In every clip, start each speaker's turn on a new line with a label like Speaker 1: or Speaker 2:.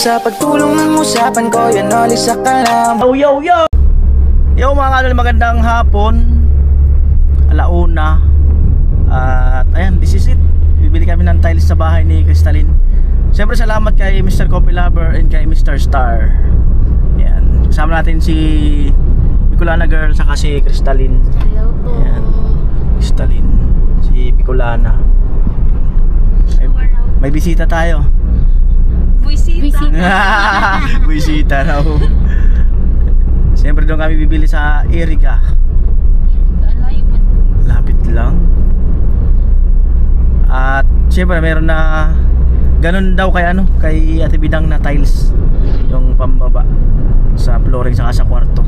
Speaker 1: sa pagtulong ng usapan ko, yan all isa ka lang.
Speaker 2: Yo mga kanol, magandang hapon. Alauna. At ayan, this is it. Bibili kami ng tiles sa bahay ni Crystalline. Siyempre salamat kay Mr. Coffee Lover and kay Mr. Star. Ayan, kasama natin si Bicolana Girl saka si Crystalline.
Speaker 3: Hello po.
Speaker 2: Ayan, Crystalline, si Bicolana. May bisita tayo.
Speaker 3: Bisita.
Speaker 2: Bisita raw. Siyempre doon kami bibili sa Iriga. Lapit lang. At siyempre meron na ganun daw kay kay Ate Bidang na tiles yung pambaba sa flooring saka sa kwarto.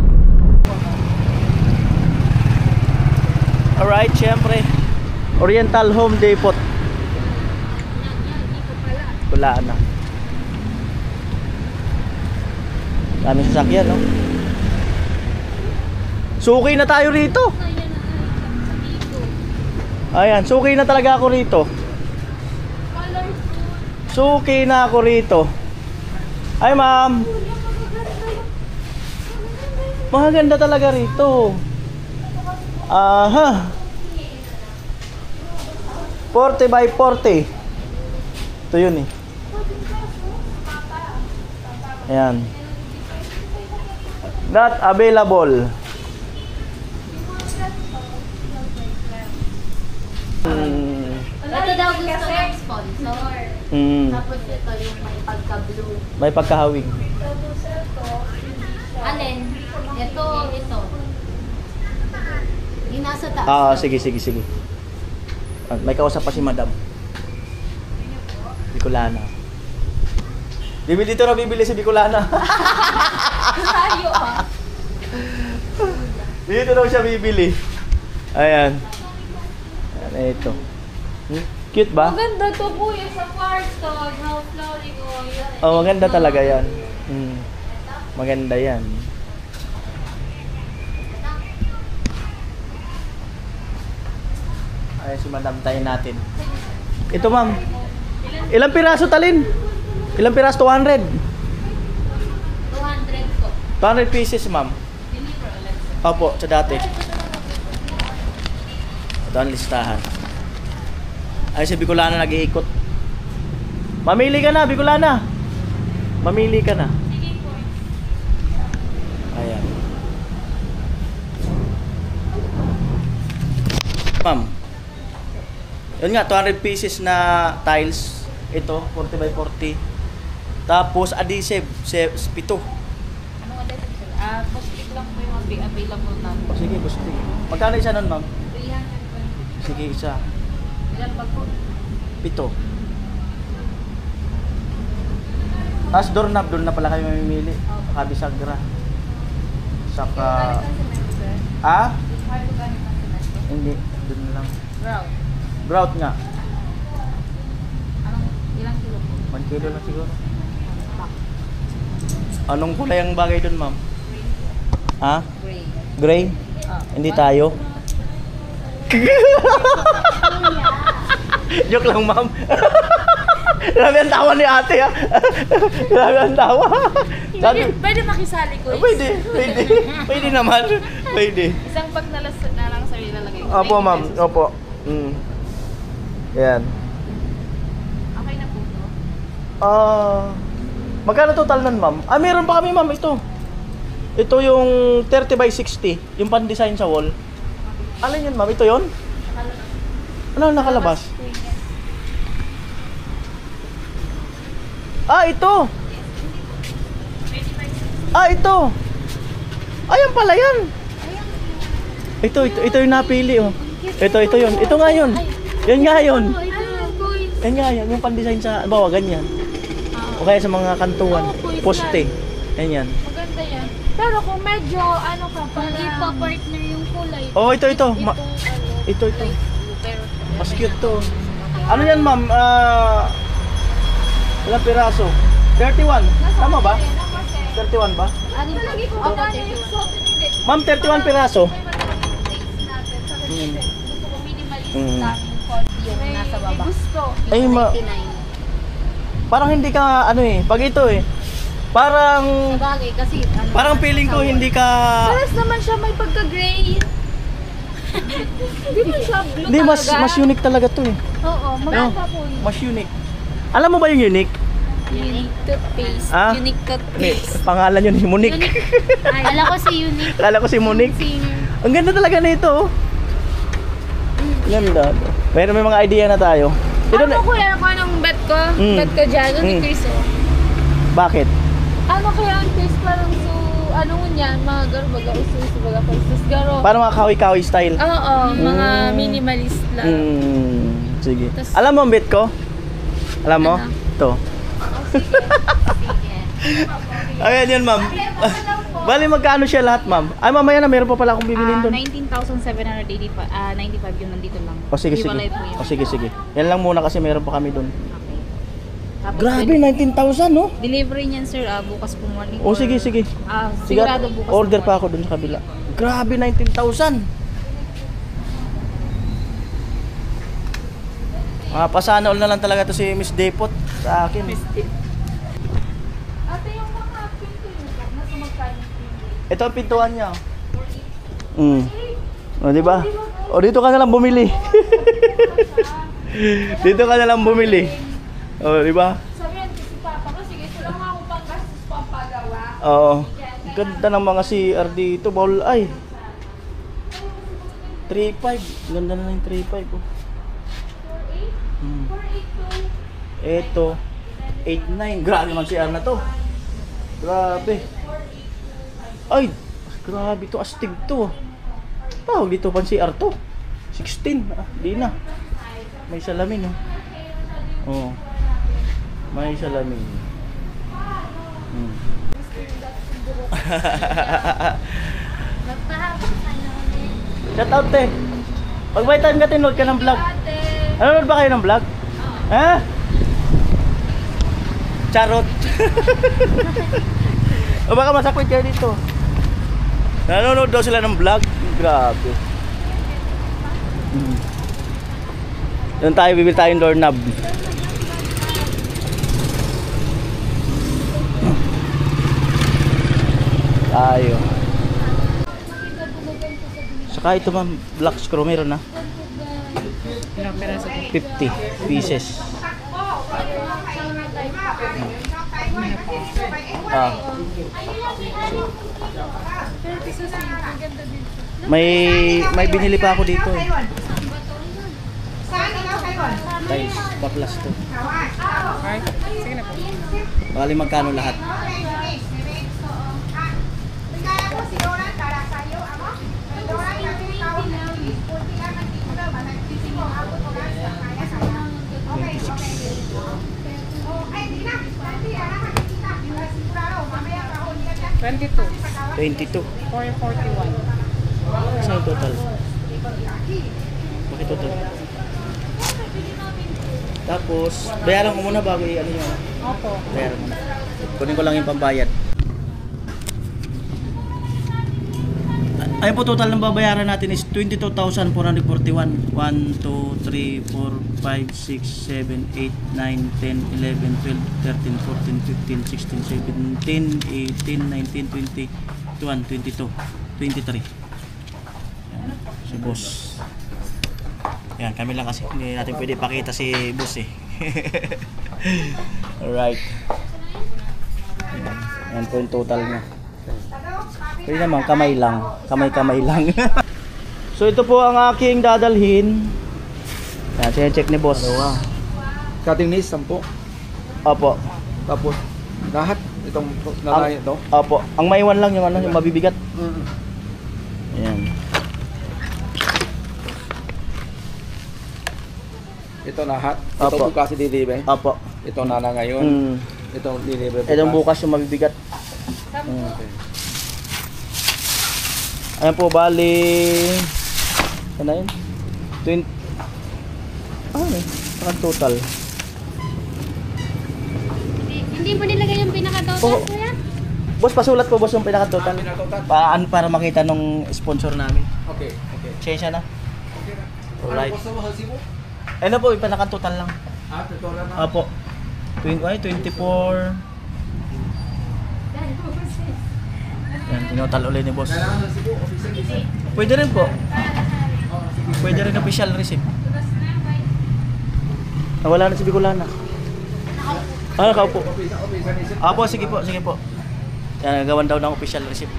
Speaker 2: Alright, siyempre Oriental Home Depot. Wala na. Daming sasakyan, no? Suki na tayo rito. Ayan, suki na talaga ako rito. Suki na ako rito. Ay, ma'am. Maganda talaga rito. Aha. 40 by 40. Ito yun eh. Ayan. Not available.
Speaker 3: Ito daw gusto ng sponsor. Tapos ito yung may pagka-blue.
Speaker 2: May pagkahawig.
Speaker 3: Alin? Ito. Yung nasa taas.
Speaker 2: Sige. May kausap pa si Madam Bicolana. Bibili dito na bibili si Bicolana.
Speaker 3: Tayo ah.
Speaker 2: Dito daw siya bibili. Ayan. Ayan, ito. Cute ba?
Speaker 3: Maganda to po yung sa kwarto. House flooring o yun.
Speaker 2: Oh, maganda talaga yan. Maganda yan. Ayan si Madam, tayo natin. Ito ma'am. Ilang piraso talin? Ilang piraso? 200?
Speaker 3: 200 po.
Speaker 2: 200 pieces ma'am. Opo, sa dati. Ito ang listahan. Ay si Bicolana nag-iikot. Mamili ka na, Bicolana. Mamili ka na. Ayan. Ma'am. Yun nga, 200 pieces na tiles. Ito, 40 by 40. Tapos adhesive, 7.
Speaker 3: Anong adhesive sir? Postic lang po yung available namin.
Speaker 2: O sige, gusto. Magkano isa nun ma'am?
Speaker 3: 320.
Speaker 2: Sige, isa.
Speaker 3: Ilan pa po?
Speaker 2: 7. Tapos doorknob, doon na pala kayo mamimili. Saka bisagra. Saka... Hindi, doon lang.
Speaker 3: Brown.
Speaker 2: Grout nga.
Speaker 3: Ilang kilo po?
Speaker 2: 1 kilo na siguro. Anong kulay ang bagay doon ma'am? Ha?
Speaker 3: Gray.
Speaker 2: Gray? Hindi tayo. Joke lang ma'am. Grabe ang tawa ni ate ha. Grabe ang tawa.
Speaker 3: Pwede makisali ko.
Speaker 2: Pwede naman. Pwede.
Speaker 3: Isang pag na lang sa'yo ilalagay ko.
Speaker 2: Opo ma'am, opo. Yan.
Speaker 3: Okay na po to.
Speaker 2: Magkano total nun ma'am? Meron pa kami ma'am ito. Ito yung 30 by 60. Yung pan-design sa wall. Alin yun ma'am? Ito yun? Ano nakalabas? Ito! Ito! Ayan pala yan! Ito yung napili oh. Ito yun. Ito nga yun. Yan nga yun. Yan nga yun. Yung pan-design sa, bawa ganyan. O kaya sa mga kantuan. Poste. Yan.
Speaker 3: Maganda yan. Pero kung medyo ano ka pa, ipa-partner yung kulay.
Speaker 2: Oh, ito. Ito. Mas cute to. Ano yan ma'am? Ilang piraso? 31. Tama ba? 31 ba?
Speaker 3: Ano lagi ko?
Speaker 2: Ma'am, 31 piraso.
Speaker 3: Yung nasa baba.
Speaker 2: Ay, parang hindi ka ano pag ito Parang
Speaker 3: Bagay kasi ano,
Speaker 2: parang feeling ko hindi ka
Speaker 3: Paras naman siya may pagka-gray. Hindi mo siya blue
Speaker 2: hindi mas
Speaker 3: talaga.
Speaker 2: mas unique talaga 'to eh.
Speaker 3: Oo, maganda po yun.
Speaker 2: Mas unique. Alam mo ba yung unique?
Speaker 3: Unique toothpaste.
Speaker 2: Ah?
Speaker 3: Unique toothpaste.
Speaker 2: Pangalan yun, Monique.
Speaker 3: Unique. Ay, alam ko si Unique.
Speaker 2: Akala ko si Monique.
Speaker 3: Singer.
Speaker 2: Ang ganda talaga nito. Oh. Ganda. Pero may mga idea na tayo. Ito
Speaker 3: Ano kuya ako ng bet ko? Bet ko dyan. Ano ni Chris oh?
Speaker 2: Bakit?
Speaker 3: Ano kaya ang Chris parang so, ano mo niyan? Mga garo, baga usus, baga usus, garo.
Speaker 2: Para mga kawi-kawi style.
Speaker 3: Oo, mga minimalist lang.
Speaker 2: Sige.
Speaker 3: Tas-
Speaker 2: Alam mo ang bet ko? Alam mo?
Speaker 3: Ano?
Speaker 2: Ito. Ayan yun, ma'am. Bali, magkano siya lahat, ma'am? Ay, mamaya na, meron pa pala akong bibilin doon.
Speaker 3: 19,795 95 yun nandito lang.
Speaker 2: O, sige, sige.
Speaker 3: Hiwalay po yun.
Speaker 2: O, sige, sige. Yan lang muna kasi meron pa kami doon.
Speaker 3: Okay. Tapos,
Speaker 2: Grabe, 19,000, no?
Speaker 3: delivery niyan sir, bukas po morning.
Speaker 2: O, sige, sige. Sige,
Speaker 3: Sigurado bukas.
Speaker 2: order
Speaker 3: po
Speaker 2: pa ako doon sa kabila. Grabe, 19,000. Pasana all na lang talaga to si Miss Depot sa akin.
Speaker 3: Ate, yung mga pinto nyo, nasa magkano pinto?
Speaker 2: Ito ang pintuan niya. O, di ba? O, dito ka na lang bumili. Dito ka na lang bumili. O, di ba?
Speaker 3: Sabi yan, kasi papa ko, sige, ito lang ako pang gastos pang pagawa.
Speaker 2: Oo. Ganda ng mga CR dito, bawal ay. 3.5. Ganda na ng 3.5. Oh.
Speaker 3: 482.
Speaker 2: Ito 8.9. Grabe man CR na to. Grabe. Ay, grabe to, astig to. Tawag dito pang CR to. 16. Di na. May salamin oh. Oh. May salamin.
Speaker 3: Nagpahapon ka na ulit.
Speaker 2: Shout out te. Pag may time ka tinod ka ng vlog.
Speaker 3: Ate.
Speaker 2: Nanonood ba kayo ng vlog? Ha? Charot. O baka masakwit kayo dito. Nanonood daw sila ng vlog. Grabe. Doon tayo, bibili tayong doorknob. Tayo. Saka ito ma'am, black screw meron na. 50 pieces. May binili pa ako dito eh. Tiles, paplas to. Bali magkano lahat? $22.
Speaker 3: 441.
Speaker 2: Saan yung total? Bakit total? Tapos, bayaran ko muna bago i-ano nyo.
Speaker 3: Opo.
Speaker 2: Bayaran muna. Kunin ko lang yung pambayad. Ayun po, total ng babayaran natin is 22,441. 1, 2, 3, 4, 5, 6, 7, 8, 9, 10, 11, 12, 13, 14, 15, 16, 17, 18, 19, 20, 21, 22, 23. Yan, si boss. Yan, kami lang kasi hindi natin pwede pakita si boss eh. Alright. Yan po yung total niya. Pwede naman, kamay lang. Kamay-kamay lang. So ito po ang aking dadalhin. Yan, check ni boss.
Speaker 4: Cutting knees, 10.
Speaker 2: Opo.
Speaker 4: Tapos, lahat itong nalayan ito.
Speaker 2: Opo. Ang maiwan lang yung ano, yung mabibigat. Ayan.
Speaker 4: Ito lahat. Ito
Speaker 2: Opo.
Speaker 4: bukas i-deliver.
Speaker 2: Opo.
Speaker 4: Ito na ngayon. Ito deliver bukas.
Speaker 2: Itong bukas yung mabibigat.
Speaker 4: Okay.
Speaker 2: Ayan po, bali... Ano na yun? 20... Saka total.
Speaker 3: Hindi mo nilagay yung pinaka-total,
Speaker 2: Oo.
Speaker 3: kuya?
Speaker 2: Boss, pasulat po boss yung pinaka-total.
Speaker 4: Pinaka-total.
Speaker 2: Para makita nung sponsor namin.
Speaker 4: Okay, okay.
Speaker 2: Change na.
Speaker 4: Okay na.
Speaker 2: Alright.
Speaker 4: Ano gusto mo, halsi mo?
Speaker 2: Ano po, yung pinaka-total lang.
Speaker 4: Tutorial na.
Speaker 2: Opo. 24. Yan, tinotal ulit ni boss. Pwede rin po. Pwede rin official receipt. Wala na si Bicolana. Nakaupo. Apo, sige po, sige po. Yan, nagawan daw ng official receipt.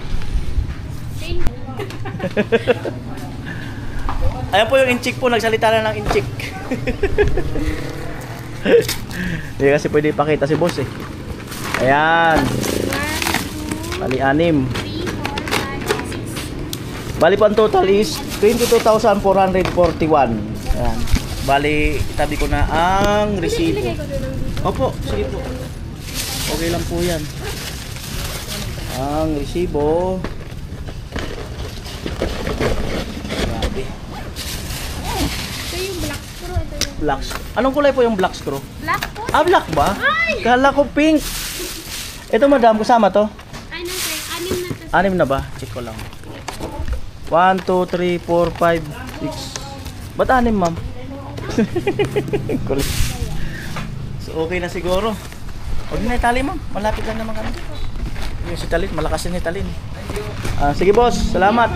Speaker 2: Ayan po yung incheck po, nagsalita na ng incheck. Hindi kasi pwede ipakita si boss eh. Ayan. Bali 6. Bali po ang total is 22,441. Ayan. Bali, itabi ko na ang resibo. Opo, sige po. Okay lang po yan. Ang resibo. Grabe.
Speaker 3: Ito yung black screw. Ito yung
Speaker 2: Black. Anong kulay po yung black screw?
Speaker 3: black po.
Speaker 2: Ah, black ba? Kala ko pink. Ito madam, kasama to?
Speaker 3: Ano sir? 6 na to.
Speaker 2: 6 na ba? Check ko lang. 1, 2, 3, 4, 5, 6. Ba't 6 ma'am? Kulit. So okay na siguro. Huwag na itali ma'am. Malapit lang naman kami. Yung si Talin, malakas ni Talin. Sige boss, salamat.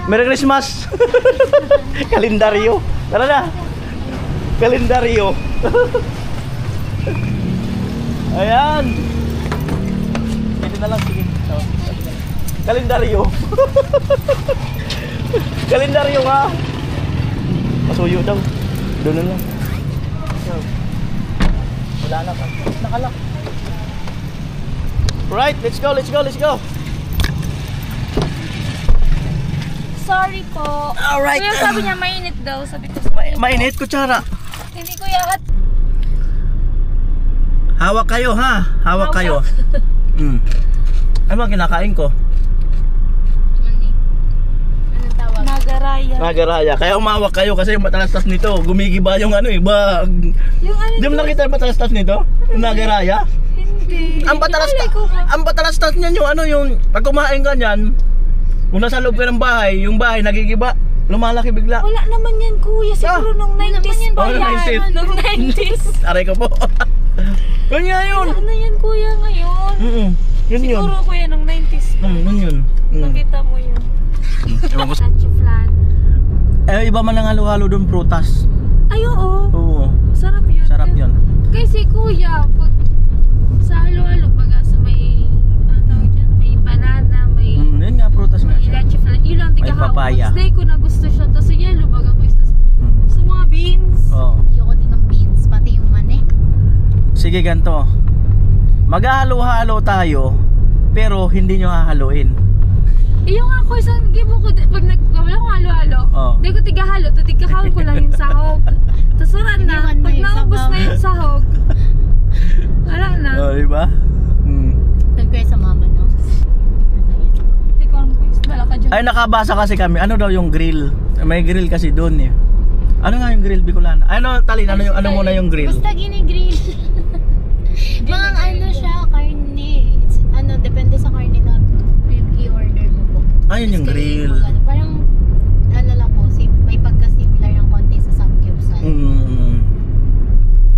Speaker 2: Merry Christmas. Kalendaryo. Tara na. Kalendaryo. Ayan. Ito na lang, sige. Kalendaryo. Kalendaryo nga. Masuyo daw. Doon na lang. Wala na pa. Nakalak. Right, let's go, let's go, let's go.
Speaker 3: Sorry po.
Speaker 2: Alright.
Speaker 3: Kuya sabi niya mainit daw. Sabi ko
Speaker 2: Mainit, kutsara.
Speaker 3: hindi kuya at
Speaker 2: Hawak kayo ha. Hawak kayo. Ano ang kinakain ko?
Speaker 3: anong tawag? Nagaraya.
Speaker 2: Nagaraya. Kaya umawak kayo kasi yung matalastas nito. Gumigiba yung ano eh.
Speaker 3: Yung ano?
Speaker 2: Di mo nakita yung matalastas nito? Yung nagaraya?
Speaker 3: Hindi.
Speaker 2: Ang patalastas niyan yung ano yung pag kumain ka niyan, kung nasa loob ka ng bahay, yung bahay nagigiba. Lumalaki bigla.
Speaker 3: Wala naman yan kuya. Siguro nung 90s pa
Speaker 2: nung
Speaker 3: yan.
Speaker 2: 90s.
Speaker 3: Nung 90s.
Speaker 2: Aray ko po. Yun nga yun.
Speaker 3: Ano yan kuya ngayon?
Speaker 2: Yun yun.
Speaker 3: Siguro kuya nung 90s pa.
Speaker 2: Yun yun.
Speaker 3: Nakita mo yun.
Speaker 2: Ewan ko.
Speaker 3: Nacho flan.
Speaker 2: Iba man ang halo-halo doon, prutas.
Speaker 3: Ay oo.
Speaker 2: Oo.
Speaker 3: Sarap yun.
Speaker 2: Sarap yun.
Speaker 3: Kasi kuya, pag sa halo-halo, pag sa may, ano tawag dyan, may banana, may
Speaker 2: Yun nga, prutas nga siya.
Speaker 3: leche flan. Yun lang,
Speaker 2: May papaya.
Speaker 3: Day ko na gusto siya. Tapos sa yellow, baga ko istas. Sa mga beans.
Speaker 2: Oo.
Speaker 3: Ayoko din ng beans, pati yung mani.
Speaker 2: Sige, ganito. Maghahalo-halo tayo, pero hindi nyo hahaluin.
Speaker 3: Yung ako, isang gibo ko, pag nagwala ko halo-halo, di ko tigahalo, to tigakawin ko lang yung sahog. Tapos wala na, pag naubos na yung sahog, wala na.
Speaker 2: Diba?
Speaker 3: Saan kayo sa mama, no? Hindi ko alam ko, wala ka dyan.
Speaker 2: Ay, nakabasa kasi kami. Ano daw yung grill? May grill kasi doon eh. Ano nga yung grill, Bicolana? Ano, Talin, ano muna yung grill?
Speaker 3: Basta gini-grill. Mga ano siya, karne. It's, ano, depende sa karne na i-order mo po.
Speaker 2: Ayun yung
Speaker 3: Tapos
Speaker 2: grill.
Speaker 3: kayo mag- parang, ano lang po, may pagka-similar ng konti sa samgyupsal.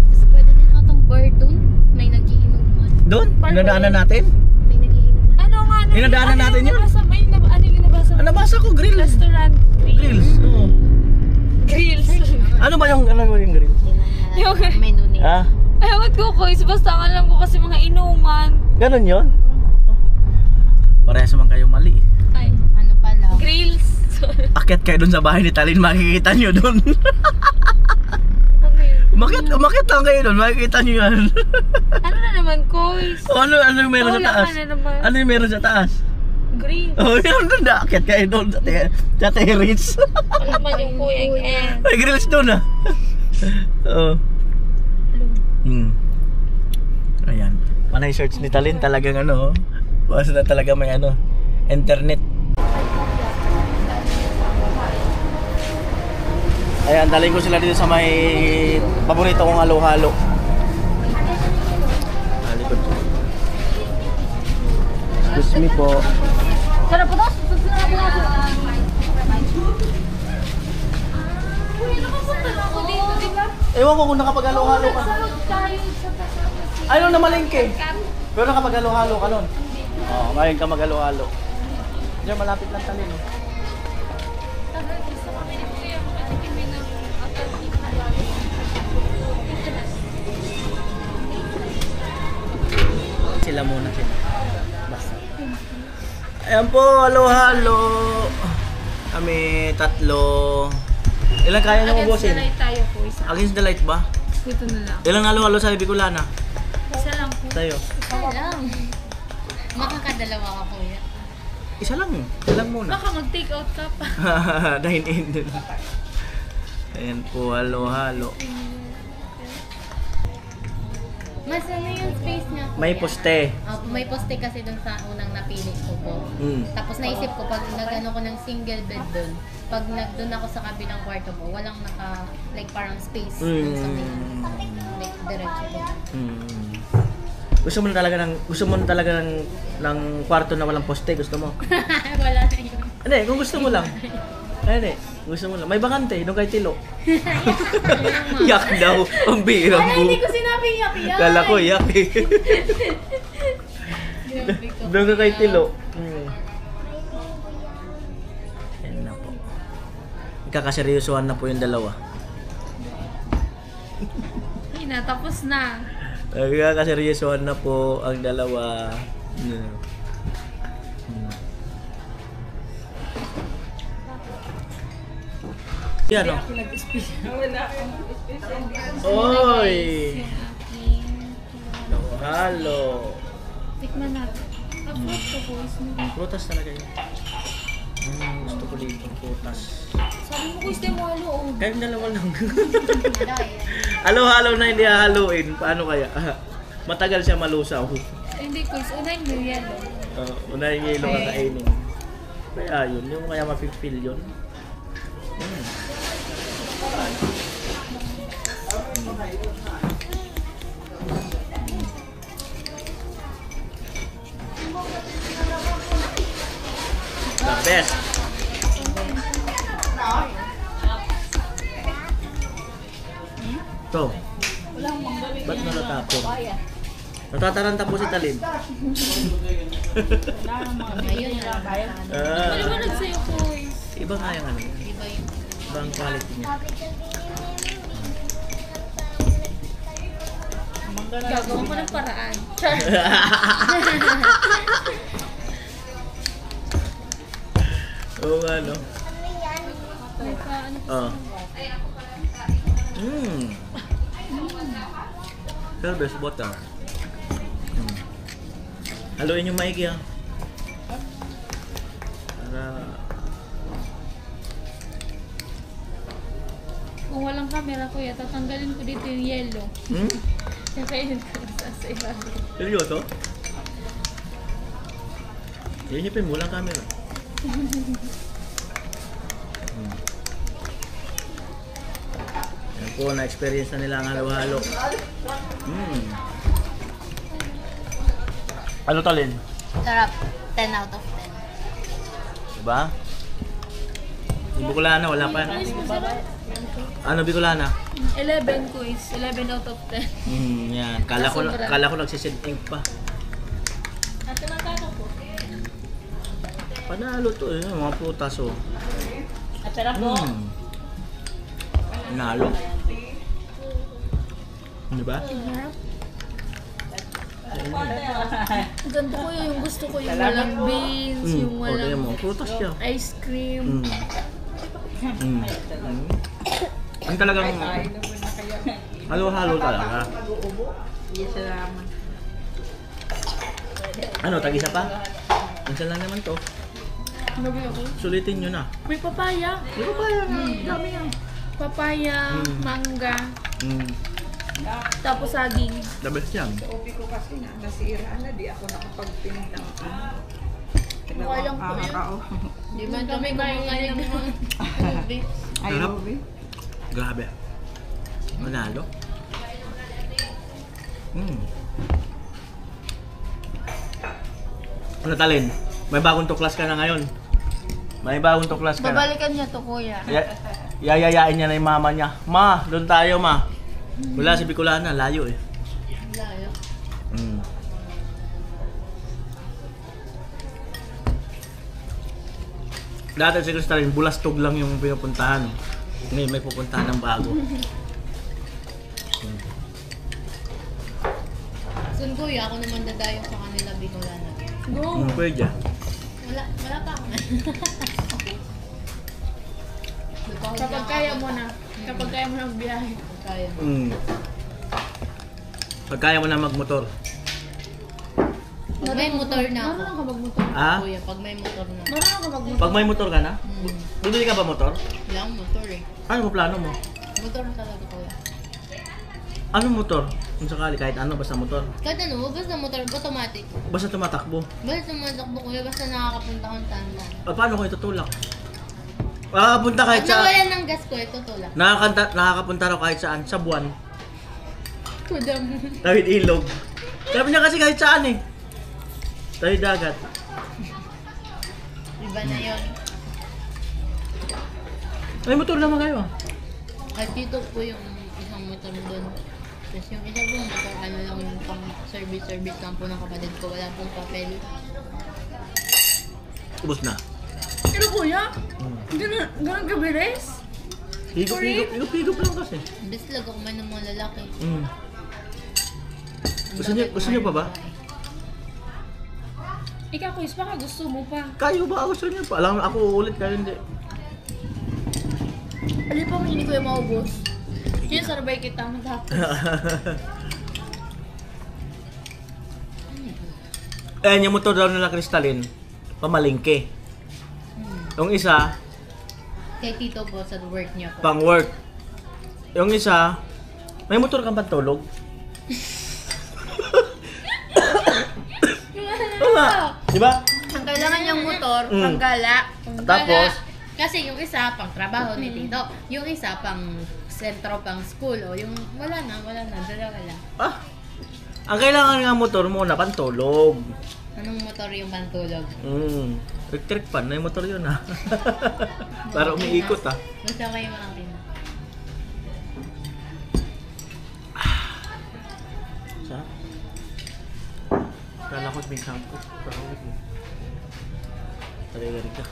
Speaker 3: Tapos pwede din atong bar dun. May nag-iinuman.
Speaker 2: Doon? Inadaanan natin?
Speaker 3: May nag-iinuman. Ano nga?
Speaker 2: Inadaanan natin yun?
Speaker 3: Ano yung nabasa?
Speaker 2: Ano basa ko? Grill.
Speaker 3: Restaurant.
Speaker 2: Grills. Oo.
Speaker 3: Grills.
Speaker 2: Ano ba yung grill?
Speaker 3: Yung
Speaker 2: menu nila.
Speaker 3: Ewan ko, Kois. Basta ang alam ko kasi mga inuman.
Speaker 2: Ganun yun? Parehas naman kayo mali.
Speaker 3: Ay, ano pala? Grills.
Speaker 2: Akyat kayo dun sa bahay ni Talin, makikita nyo dun. Umakyat lang kayo dun, makikita nyo yan.
Speaker 3: Ano na naman, Kois?
Speaker 2: Ano yung meron sa taas? Ano yung meron sa taas?
Speaker 3: Grills.
Speaker 2: Meron dun na, akyat kayo dun sa terrace.
Speaker 3: Ano naman yung kuya yan?
Speaker 2: May grills dun ah. Oo. Ayan. Panay search ni Talin talagang ano. Basta na talaga may ano, internet. Ayan, dalhin ko sila dito sa may paborito kong halo-halo. Halikod ko. Excuse me po.
Speaker 3: Sarap po dos? Sarap po dos? Kuya, nakapunta na ako dito, di ba?
Speaker 2: Ewan ko kung nakapag-halo-halo ka.
Speaker 3: Sahod tayo sa
Speaker 2: Ano na malingke? Pero nakapag-halo-halo ka nun. Oh, ngayon ka mag-halo-halo. Diyan malapit lang Talin, oh.
Speaker 3: Gusto kami ni Kuya makatikimin ng alternative.
Speaker 2: Sila muna sila. Basta. Ayan po, halo-halo. Kami tatlo. Ilan kaya nyo ubusin?
Speaker 3: Against the light tayo po. Isa.
Speaker 2: Against the light ba?
Speaker 3: Ito na lang.
Speaker 2: Ilang halo-halo sa Bicolana?
Speaker 3: Isa lang po.
Speaker 2: Tayo.
Speaker 5: Isa lang. Makakadalawa ka kuya.
Speaker 2: Isa lang. Isa lang muna.
Speaker 3: Baka mag-take out ka pa.
Speaker 2: Dine in din. Ayan po, halo-halo.
Speaker 5: Mas ano yung space niya kuya?
Speaker 2: May poste.
Speaker 5: May poste kasi dun sa unang napili ko po. Tapos naisip ko pag nag-ano ko ng single bed dun, pag nag-dun ako sa kabilang kwarto po, walang naka, like parang space dun sa may, like diretso po.
Speaker 2: Gusto mo na talaga ng kwarto na walang poste, gusto mo?
Speaker 5: Wala na yun.
Speaker 2: Hindi, kung gusto mo lang. Hindi, gusto mo lang. May bakante, doon kay Tilo. Yak daw, ang birang
Speaker 5: Ay,
Speaker 2: mo.
Speaker 5: hindi ko sinabi yak yan.
Speaker 2: Kala ko yak eh.
Speaker 5: Grabe ko.
Speaker 2: Doon ka kay Tilo. Ayan na po. Ikakaseryosohan na po yung dalawa.
Speaker 3: Hina, tapos na.
Speaker 2: Ikakaseryosohan na po ang dalawa. Yan o. Oy! Halo!
Speaker 3: Tikman natin. Fruit ko po.
Speaker 2: Prutas talaga yun. Gusto ko dito ang prutas.
Speaker 3: Sabi mo ko gusto mo halo.
Speaker 2: Kahit dalawa lang.
Speaker 5: Ano eh.
Speaker 2: Halo-halo na hindi hahaluin. Paano kaya? Matagal siya malusaw.
Speaker 3: Hindi ko. Unahin yung yellow.
Speaker 2: Una yung yelo kakainin. Kaya yun. Yung kaya ma-feel yun. The best. Ito. Ba't na natapon? Natataranta po si Talin.
Speaker 5: Ayun na.
Speaker 3: Maliwanag sa'yo po.
Speaker 2: Iba nga yung ano.
Speaker 5: Iba yung
Speaker 2: Ibang quality niya.
Speaker 3: Gagawin ko ng paraan.
Speaker 2: Oo nga, no?
Speaker 3: Ano
Speaker 2: Oo. Best butter. Haluin yung maigi, ha? Para...
Speaker 3: Kung walang camera kuya, tatanggalin ko dito yung yellow. Kakainin ko sa ilalim.
Speaker 2: Seryoso? Ihipin mo lang camera. Yan po, na-experience na nila ang halo-halo. Ano Talin?
Speaker 5: sarap. 10 out of 10.
Speaker 2: Diba? Yung Bicolana, wala pa. Ano Bicolana?
Speaker 3: 11 ko is 11 out of 10.
Speaker 2: Yan. Kala ko nagsisend ink pa. Panalo to eh, mga prutas oh. Nalo. Diba?
Speaker 3: Ganto ko yung gusto ko, yung walang beans, yung
Speaker 2: Oh, tingnan
Speaker 3: walang
Speaker 2: mo, prutas siya.
Speaker 3: ice cream.
Speaker 2: Ang talagang halo-halo talaga. Ano, tag-isa pa? Minsan lang naman to.
Speaker 3: Nabi ako.
Speaker 2: Sulitin nyo na.
Speaker 3: May papaya.
Speaker 2: Di ba kaya? Dami yan.
Speaker 3: Papaya, mangga, tapos saging.
Speaker 2: The best yan.
Speaker 6: Ubi ko kasi na nasira na, di ako nakapagpintang.
Speaker 3: Walang po yun. Di man kami kumakain ng mga ubi.
Speaker 6: Ay,
Speaker 2: Sarap.
Speaker 6: ubi.
Speaker 2: Grabe. Manalo. Ano Talin? May bagong tuklas ka na ngayon. May bagong tuklas ka na.
Speaker 3: Babalikan niya to kuya.
Speaker 2: Yayayain niya na yung mama niya. Ma, doon tayo ma. Wala si Bicolana, layo eh.
Speaker 3: Layo.
Speaker 2: Dati si Crystalline, Bulastog lang yung pinupuntahan. Ngayon may pupuntahan ng bago.
Speaker 5: Sun kuya, ako naman dadayo sa kanila Bicolana.
Speaker 3: Go!
Speaker 2: Pwede.
Speaker 5: Wala pa ako.
Speaker 3: Kapag kaya mo na. Kapag kaya mo ng biyahe.
Speaker 5: Kaya.
Speaker 2: Pag kaya mo na magmotor.
Speaker 5: Pag may motor na ako.
Speaker 3: Marunong ka magmotor.
Speaker 2: Ah?
Speaker 5: Kuya, pag may motor na.
Speaker 3: Marunong ka magmotor.
Speaker 2: Pag may motor ka na? Bibili ka ba motor?
Speaker 5: Wala akong motor eh.
Speaker 2: Ano mo plano mo?
Speaker 5: Motor na talaga kuya.
Speaker 2: Anong motor? Kung sakali, kahit ano, basta motor.
Speaker 5: Kahit ano, basta motor, automatic.
Speaker 2: Basta tumatakbo.
Speaker 5: Basta tumatakbo kuya, basta nakakapunta kong tanda.
Speaker 2: Paano ko itutulak? Nakakapunta kahit
Speaker 5: Pag
Speaker 2: sa...
Speaker 5: nawalan ng gas ko, ito tulak.
Speaker 2: Nakakapunta raw kahit saan. Sa buwan.
Speaker 5: Kudam.
Speaker 2: Tawid ilog. Sabi niya kasi kahit saan eh. Tawid dagat.
Speaker 5: Iba na yun.
Speaker 2: May motor naman kayo ah.
Speaker 5: At dito po yung isang motor doon. Tapos yung isa po motor, ano lang yung pang service lang po ng kapatid ko. Wala pong papel.
Speaker 2: Ubus na.
Speaker 3: Pero kuya, ganun kabilis?
Speaker 2: Higop lang kasi.
Speaker 5: Bislag ako man ng mga lalaki.
Speaker 2: Gusto niyo pa ba?
Speaker 3: Ikaw kuya, baka gusto mo pa.
Speaker 2: Kayo ba? Gusto niyo pa? Alam ako uulit, kayo hindi.
Speaker 3: Alin pa hindi ko yung maubos. Yun, sarbay kita matapos.
Speaker 2: Ayan, yung motor daw nila Crystalline, pamalingke. Yung isa,
Speaker 5: Kay Tito po sa work niya po.
Speaker 2: pang work. Yung isa, may motor kang pantulog. Tama, di ba?
Speaker 3: Ang kailangan niyang motor,
Speaker 2: Mm.
Speaker 3: panggala.
Speaker 2: Tapos,
Speaker 5: Kasi yung isa pang trabaho ni Tito, yung isa pang sentro, pang school, o yung wala na, dalawa lang.
Speaker 2: ang kailangan nga motor muna, pantulog.
Speaker 5: Anong motor yung pantulog?
Speaker 2: Electric pan, na yung motor yun ha. Para umiikot ha.
Speaker 5: Basta kayo makakina.
Speaker 2: Sa? Kala ko may shampoo. Parawit mo. Taray ka.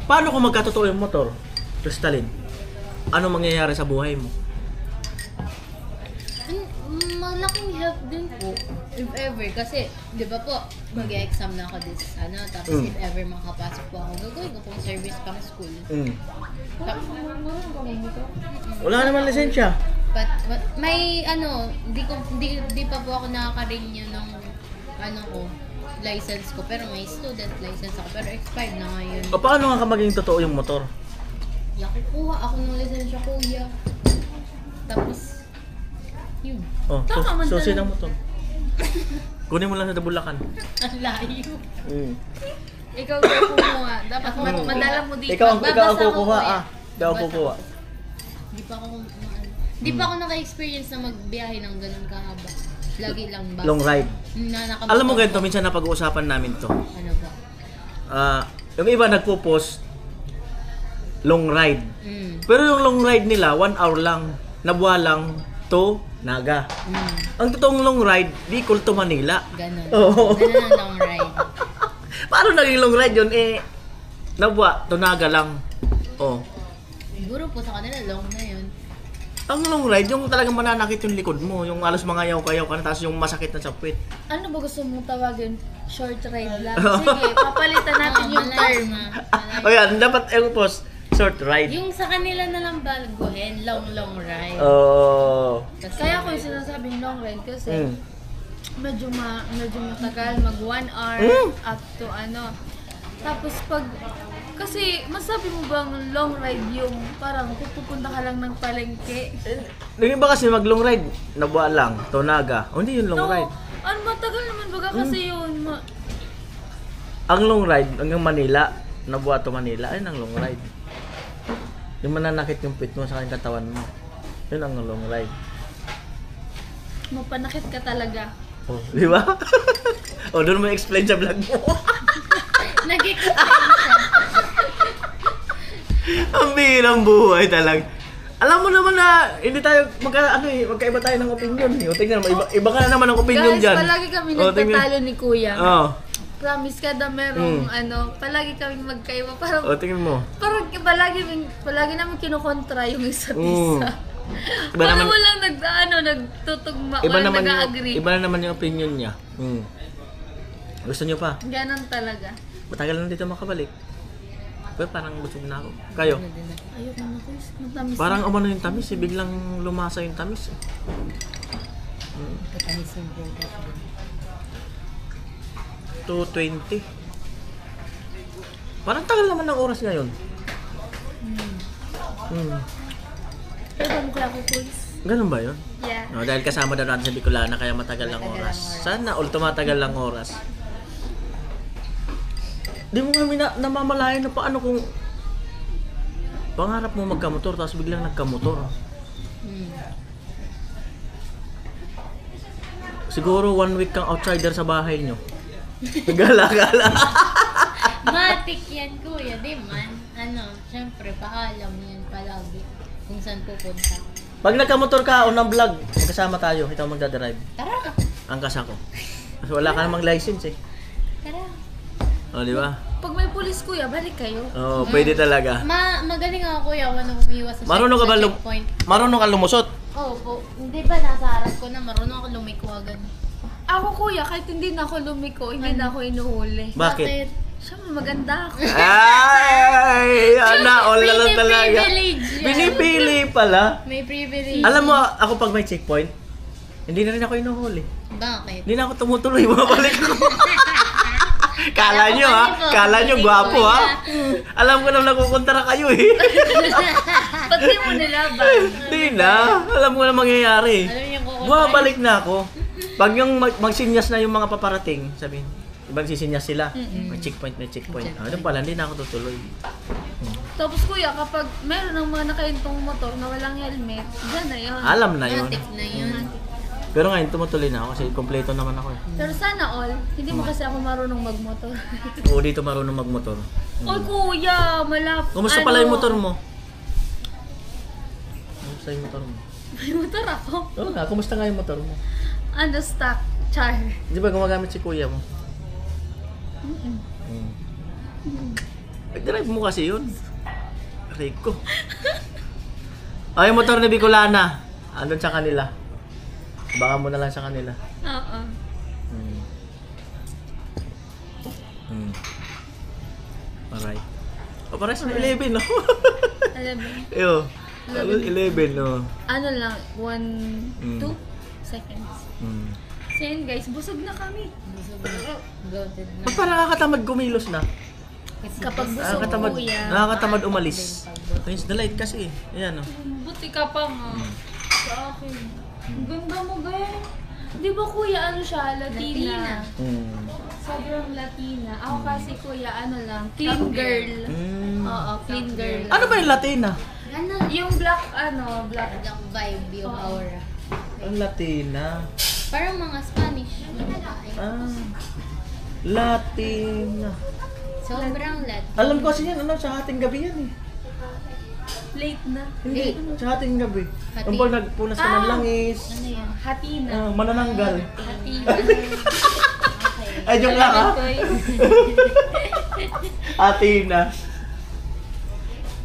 Speaker 2: Paano kung magkatotoo yung motor, Crystalline? Ano mangyayari sa buhay mo?
Speaker 5: Malaking help din po, if ever. Kasi, di ba po, mag-exam na ako this, tapos if ever makapasok po ako, gagawin ko pong service pang school.
Speaker 2: Wala naman lisensya.
Speaker 5: But may di pa po ako nakaka-renew ng license ko, pero may student license ako, pero expired na ngayon.
Speaker 2: O paano nga ka maging totoo yung motor?
Speaker 5: Kukuha ako ng lisensya kuya. Tapos, yun.
Speaker 2: Susi ng motor. Kunin mo lang sa Bulacan.
Speaker 5: Ang layo.
Speaker 3: Ikaw kaya kumuha. Dapat madala mo dito.
Speaker 2: Ikaw ang
Speaker 5: Babasa ako,
Speaker 2: kukuha
Speaker 5: kuya.
Speaker 2: ah. Ikaw ang kukuha.
Speaker 5: Di pa ako naka-experience na magbiyahe ng ganun kahaba. Lagi lang ba?
Speaker 2: Long ride. Alam mo ganito, minsan napag-uusapan namin to.
Speaker 5: Ano ba?
Speaker 2: Yung iba nagpo-post long ride. Pero yung long ride nila, 1 hour lang. Nabuha lang to Naga. Ang totoong long ride, Bicol to Manila.
Speaker 5: Ganun.
Speaker 2: Oo.
Speaker 5: Ganun ang long ride.
Speaker 2: Paano naging long ride yun? Nabuha to Naga lang.
Speaker 5: Siguro po sa kanila, long na yun.
Speaker 2: Ang long ride, yung talagang mananakit yung likod mo. Yung alos mga yaw-kayaw ka na, tapos yung masakit na sa puwit.
Speaker 3: Ano ba gusto mong tawagin? Short ride lang. Sige, papalitan natin yung term.
Speaker 2: O yan, dapat yung post, short ride.
Speaker 5: Yung sa kanila na lang baguhin, long ride.
Speaker 3: Kaya ko yung sinasabing long ride kasi medyo matagal, mag 1 hour up to Tapos kasi masabi mo bang long ride yung parang pupunta ka lang ng palengke?
Speaker 2: Yung iba kasi mag long ride, Nabuha lang, to Naga. Hindi yung long ride.
Speaker 3: Ano matagal naman baga kasi yun.
Speaker 2: Ang long ride hanggang Manila, Nabuha to Manila, ayun ang long ride. Yung mananakit yung pit mo sa kanyang katawan mo. Yun ang long ride.
Speaker 3: Mapanakit ka talaga.
Speaker 2: Di ba? Doon mo explain sa vlog mo.
Speaker 5: Nag-explain siya.
Speaker 2: Ang bihirang buhay talaga. Alam mo naman na hindi tayo magkaiba tayo ng opinion. O tingnan mo, iba ka na naman ng opinion
Speaker 3: Guys,
Speaker 2: diyan.
Speaker 3: palagi kami nagtatalo ni Kuya.
Speaker 2: Oo.
Speaker 3: Promise kada merong palagi kaming magkaiba. Parang,
Speaker 2: Tingnan mo.
Speaker 3: parang palagi namin kinukontra yung isa't isa.
Speaker 2: Iba
Speaker 3: Parang
Speaker 2: naman,
Speaker 3: walang nagtutugma, walang nag-agree.
Speaker 2: iba na naman yung opinion niya. Gusto niyo pa?
Speaker 3: Ganon talaga.
Speaker 2: Matagal na dito makabalik. Pero parang busog na ako. Kayo?
Speaker 3: Ayoko na ko. Matamis
Speaker 2: Parang umano yung tamis biglang lumasa yung tamis 2:20. Parang tagal naman ng oras ngayon.
Speaker 3: Pero ba mo kaya ko, Kuys?
Speaker 2: Ganun ba yun?
Speaker 3: Yeah.
Speaker 2: No, dahil kasama daw natin sa Bicolana kaya matagal lang oras. Sana all tumatagal lang oras. Di mo kami namamalayan na paano kung pangarap mo magkamotor tapos biglang nagkamotor. Siguro 1 week kang outsider sa bahay nyo. Gala-gala.
Speaker 5: Matik yan, Kuya. Di man. Syempre, paalam yan palagi kung saan pupunta.
Speaker 2: Pag nagkamotor ka, unang vlog, magkasama tayo. Ikaw magdadrive.
Speaker 5: Tara!
Speaker 2: Angkas ako. Kasi wala ka namang license eh.
Speaker 5: Tara!
Speaker 2: O, di ba?
Speaker 3: Pag may pulis, Kuya, balik kayo.
Speaker 2: Oo, pwede talaga.
Speaker 5: Magaling ako, Kuya, kung umiwas sa
Speaker 2: Marunong ka ba
Speaker 5: checkpoint.
Speaker 2: marunong ka lumusot?
Speaker 5: Oo po. Hindi ba nasa harap ko na marunong ako lumiko agad?
Speaker 3: Ako, Kuya, kahit hindi na ako lumiko, hindi na ako inuhuli.
Speaker 2: Bakit?
Speaker 3: Siyempre, maganda ako.
Speaker 2: Ay, all na lang talaga.
Speaker 5: Privilege yan.
Speaker 2: Pinipili pala.
Speaker 5: May privilege.
Speaker 2: Alam mo, ako pag may checkpoint, hindi na rin ako inuhuli.
Speaker 5: Bakit?
Speaker 2: Hindi na ako tumutuloy, bumabalik ko. Kala nyo ha? Kala nyo gwapo ha? Alam ko na nakukontra kayo eh.
Speaker 3: Ba't di mo nilaban?
Speaker 2: Hindi na. Alam ko na mangyayari.
Speaker 5: Alam niyo ko.
Speaker 2: Bumabalik na ako. Pag yung magsinyas na yung mga paparating, sabihin, ibang sisinyas sila. May checkpoint, may checkpoint. Doon pala, hindi na ako tutuloy.
Speaker 3: Tapos, Kuya, kapag meron ng mga nakaintong motor na walang helmet, dyan na yun.
Speaker 2: Alam na yun.
Speaker 5: Matik na yun.
Speaker 2: Pero ngayon tumutuloy na ako kasi kompleto naman ako eh.
Speaker 3: Pero sana all, hindi mo kasi ako marunong magmotor.
Speaker 2: Oo, dito marunong magmotor.
Speaker 3: Oy, Kuya, malap.
Speaker 2: Kumusta pala yung motor mo? Kumusta yung motor mo?
Speaker 3: May motor ako.
Speaker 2: Oo nga, kumusta nga yung motor mo?
Speaker 3: Stock, char.
Speaker 2: Di ba gumagamit si kuya mo? Drive mo kasi yun. Rico. Ay, yung motor na Bicolana. Andun sa kanila. Baka mo na lang sa kanila.
Speaker 3: Oo.
Speaker 2: Alright. O, pares na 11, no?
Speaker 3: 11.
Speaker 2: Eyo. 11, no?
Speaker 3: Ano lang, 1, 2 seconds. So yun guys, busog na kami.
Speaker 5: Goated na.
Speaker 2: Ba't pa nakakatamad kumilos na?
Speaker 3: Kapag busog, Kuya.
Speaker 2: Nakakatamad umalis. It's the light kasi. Ayan, no?
Speaker 3: Buti ka pa nga. Sa akin. Ang ganda mo, guys. Di ba, Kuya, ano siya? Latina. Sobrang Latina. Ako kasi, Kuya, ano lang, clean girl. Oo, clean girl.
Speaker 2: Ano ba yung Latina?
Speaker 3: Yung black, black.
Speaker 5: Yung vibe, yung aura.
Speaker 2: Ang Latina.
Speaker 5: Parang mga Spanish.
Speaker 2: Latina.
Speaker 5: Sobrang Latin.
Speaker 2: Alam ko kasi yan, sa ating gabi yan eh.
Speaker 3: Late na.
Speaker 2: Hindi, sa ating gabi.
Speaker 5: Hati.
Speaker 2: Ang pag nagpunas ka ng langis.
Speaker 5: Ano yan?
Speaker 3: Hatina.
Speaker 2: Manananggal.
Speaker 3: Hatina.
Speaker 2: Ay, joke lang ha. Atina.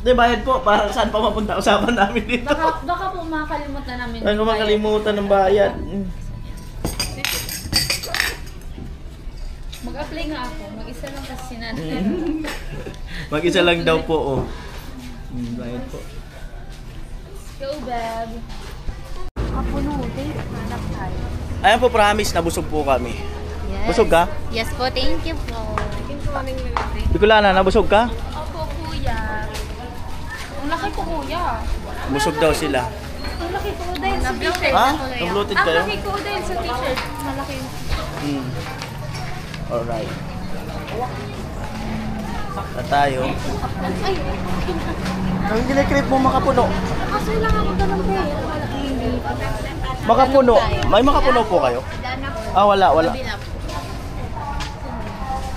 Speaker 2: Di, bayad po. Para saan pa mapunta usapan namin dito?
Speaker 3: Baka po makakalimutan namin.
Speaker 2: Ay, makakalimutan ng bayad.
Speaker 3: Mag-apply nga ako. Mag-isa lang kasi sinanay.
Speaker 2: Mag-isa lang daw po, oh. Bayad po.
Speaker 3: Go, Beb. Kapuno, date. Hanap tayo.
Speaker 2: Ayan po, promise, nabusog po kami.
Speaker 5: Yes.
Speaker 2: Busog ka?
Speaker 5: Yes po, thank you po.
Speaker 2: Bicolana, nabusog ka?
Speaker 3: Opo, Kuya. Ang laki ko, Kuya.
Speaker 2: Busog daw sila.
Speaker 3: Ang laki ko dahil sa t-shirt.
Speaker 2: Ha? Nabloated
Speaker 3: Ang
Speaker 2: kayo?
Speaker 3: laki ko dahil sa t-shirt. Malaki.
Speaker 2: Alright. Na tayo.
Speaker 3: Ay,
Speaker 2: Ang ginikrip mo makapuno.
Speaker 3: kaso lang ako ito ng pera.
Speaker 2: Makapuno. May makapuno po kayo? Wala.
Speaker 5: Kabila po.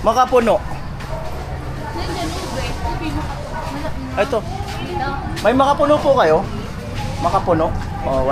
Speaker 2: Makapuno.
Speaker 3: Nandiyan, ube. Ube mo.
Speaker 2: Ito. May makapuno po kayo? Makapuno. Oh,